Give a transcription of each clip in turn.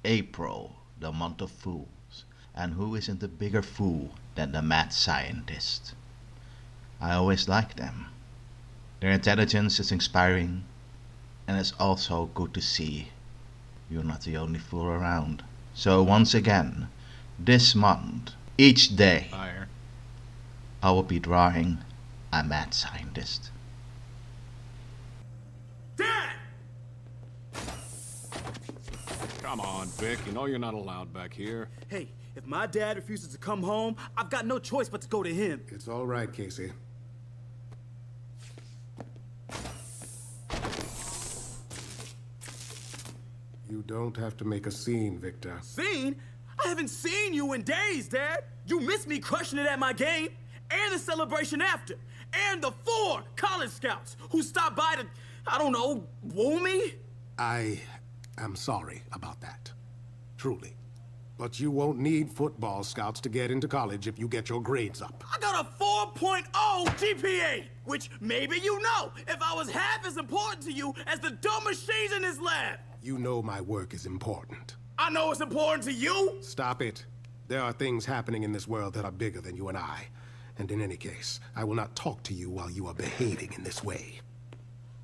April, the month of fools. And who isn't a bigger fool than the mad scientist? I always like them. Their intelligence is inspiring, and it's also good to see you're not the only fool around. So once again, this month, each day, Fire. I will be drawing a mad scientist. Dad! Come on, Vic. You know you're not allowed back here. Hey, if my dad refuses to come home, I've got no choice but to go to him. It's all right, Casey. You don't have to make a scene, Victor. Scene? I haven't seen you in days, Dad. You missed me crushing it at my game, and the celebration after, and the 4 college scouts who stopped by to, I don't know, woo me? I am sorry about that. Truly. But you won't need football scouts to get into college if you get your grades up. I got a 4.0 GPA, which maybe you know if I was half as important to you as the dumb machines in this lab. You know my work is important. I know it's important to you. Stop it. There are things happening in this world that are bigger than you and I. And in any case, I will not talk to you while you are behaving in this way.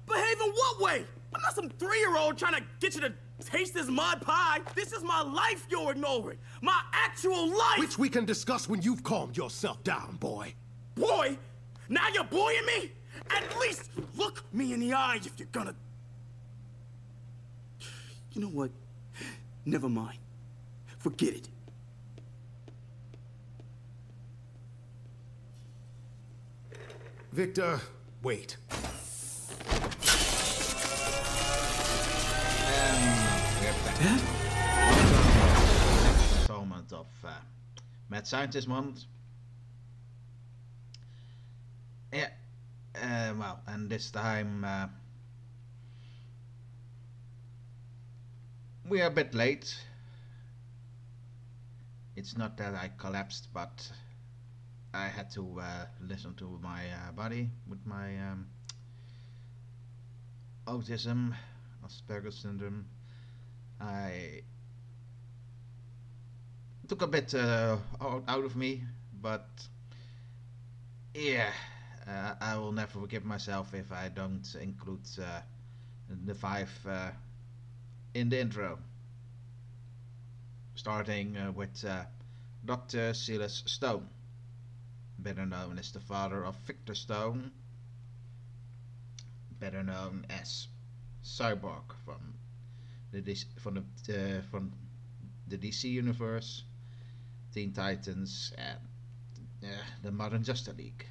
Behave in what way? I'm not some 3-year-old trying to get you to taste this mud pie. This is my life you're ignoring. My actual life. Which we can discuss when you've calmed yourself down, boy. Boy? Now you're boying me? At least look me in the eye if you're gonna... You know what? Never mind. Forget it. Victor, wait. Next installment of Mad Scientist Month. Yeah, well, and this time we are a bit late. It's not that I collapsed, but I had to listen to my body with my autism, Asperger's syndrome. I took a bit out of me, but yeah, I will never forgive myself if I don't include the 5 in the intro. Starting with Dr. Silas Stone, better known as the father of Victor Stone, better known as Cyborg from the DC universe, Teen Titans, and the modern Justice League.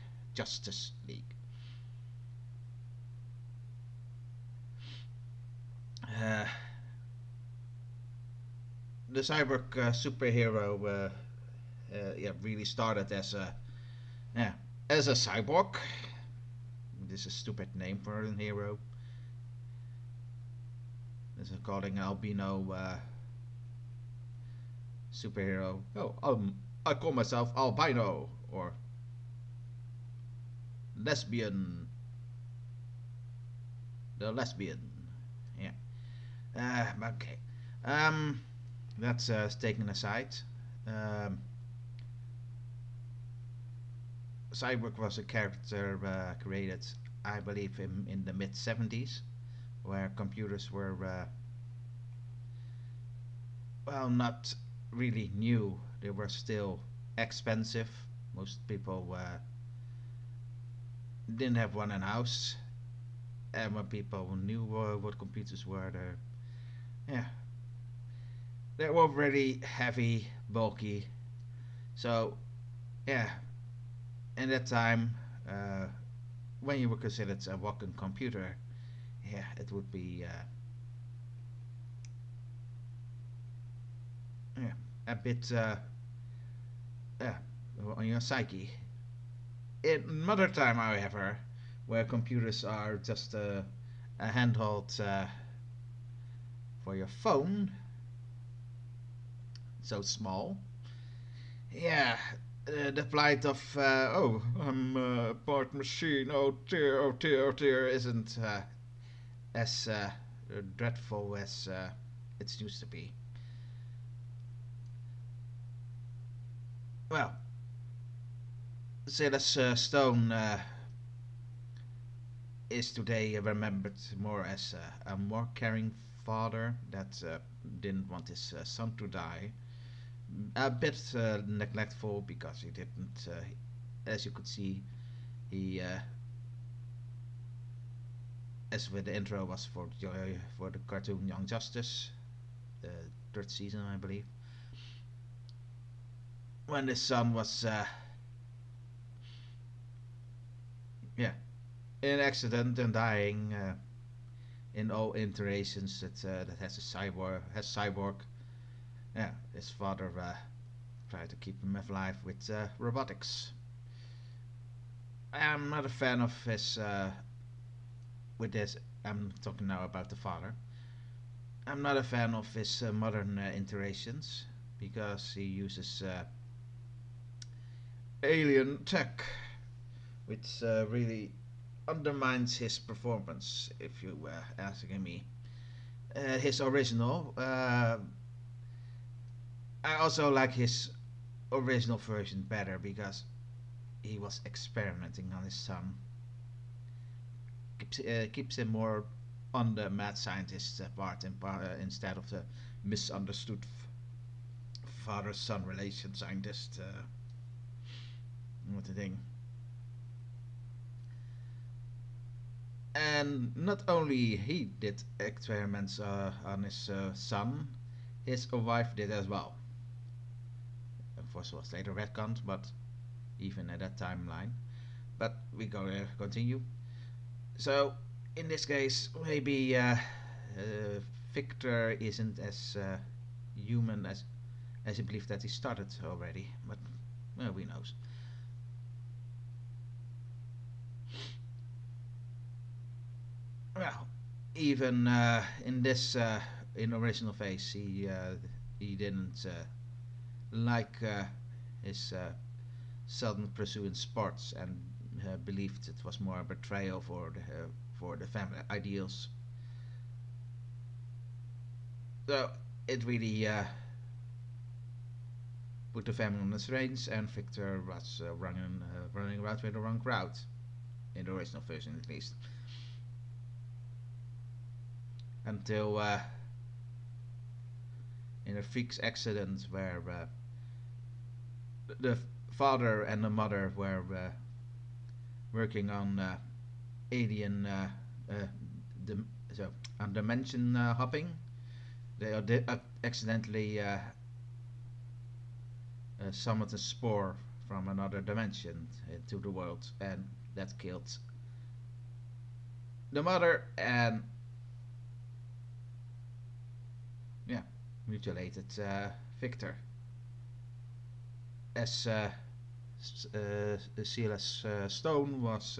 The Cyborg superhero really started as a cyborg. This is a stupid name for a hero. This is calling an albino superhero. Oh, I call myself albino or lesbian. The lesbian. Yeah. Okay. That's taken aside. Cyborg was a character created, I believe, in the mid-70s, where computers were, well, not really new. They were still expensive. Most people didn't have one in house, and when people knew what computers were, they were very heavy, bulky. So, yeah, in that time, when you were considered a walking computer, yeah, it would be a bit on your psyche. In modern time, however, where computers are just a handheld for your phone, so small. Yeah, the plight of oh, I'm a part machine. Oh dear, isn't as dreadful as it used to be. well, Silas Stone is today remembered more as a more caring father that didn't want his son to die. A bit neglectful because he didn't, as you could see, he, as with the intro, was for the cartoon Young Justice, the third season, I believe. When his son was, in an accident and dying, in all iterations that has cyborg. Yeah, his father tried to keep him alive with robotics. I'm not a fan of his. With this, I'm talking now about the father. I'm not a fan of his modern iterations because he uses alien tech, which really undermines his performance. If you asking me, his original. I also like his original version better because he was experimenting on his son. Keeps him more on the mad scientist part instead of the misunderstood father-son relation scientist. What the thing. And not only he did experiments on his son, his wife did as well. Of course, it was later retconned, but even at that timeline. But we gonna continue. So, in this case, maybe Victor isn't as human as he believed that he started already, but well, we knows. Well, even in this in original phase, he didn't like his son pursuing sports and believed it was more a betrayal for the family ideals. So it really put the family on the reins, and Victor was running around with the wrong crowd, in the original version at least. Until in a freak accident where the father and the mother were working on alien on dimension hopping. They accidentally summoned a spore from another dimension into the world, and that killed the mother and mutilated Victor. As Silas Stone was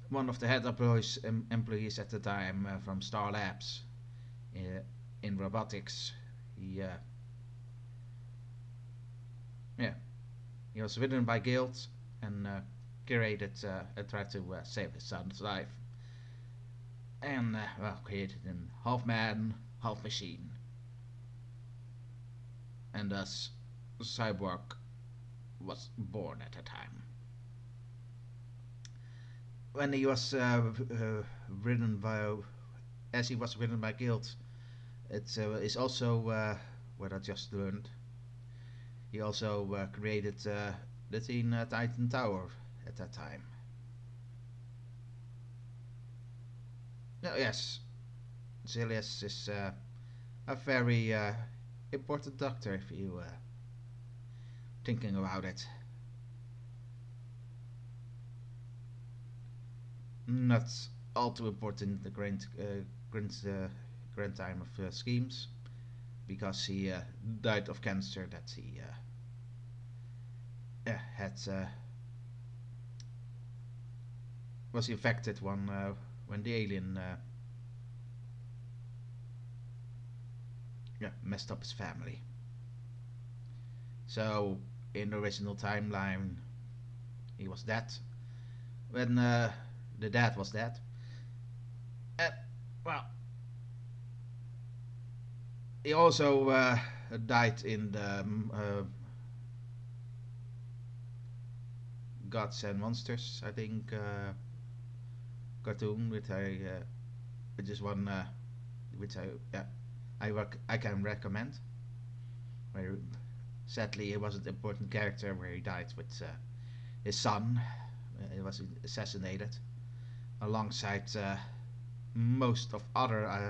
one of the head employees at the time from Star Labs in robotics. He was ridden by guilt and created and tried to save his son's life, and created an half man, half machine, and thus Cyborg was born at the time. When he was ridden by, as he was ridden by guilt, it is also what I just learned. He also created the Teen Titan Tower at that time. Now, yes, Silas is a very important doctor if you thinking about it. Not all too important in the grand time of schemes, because he died of cancer that he had was infected when the alien messed up his family. So in the original timeline, he was dead when the dad was dead. Well, he also died in the Gods and Monsters, I think, cartoon, which is one which I can recommend. Where sadly he was an important character, where he died with his son. He was assassinated alongside most of all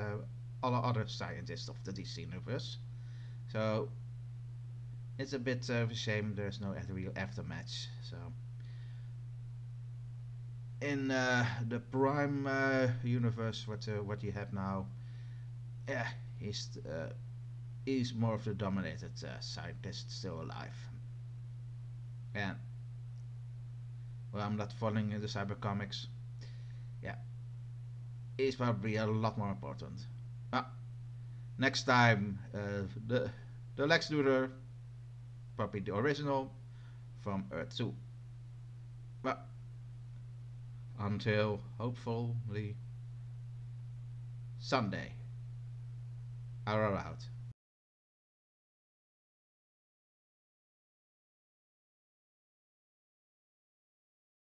other scientists of the DC universe. So it's a bit of a shame there's no real aftermatch. So in the Prime universe, what you have now, yeah, he's more of the dominated scientist still alive. And well, I'm not following the Cyber comics. Yeah, he's probably a lot more important. Next time, the Lex Luthor, probably the original, from Earth 2. But until hopefully Sunday, Arrow out.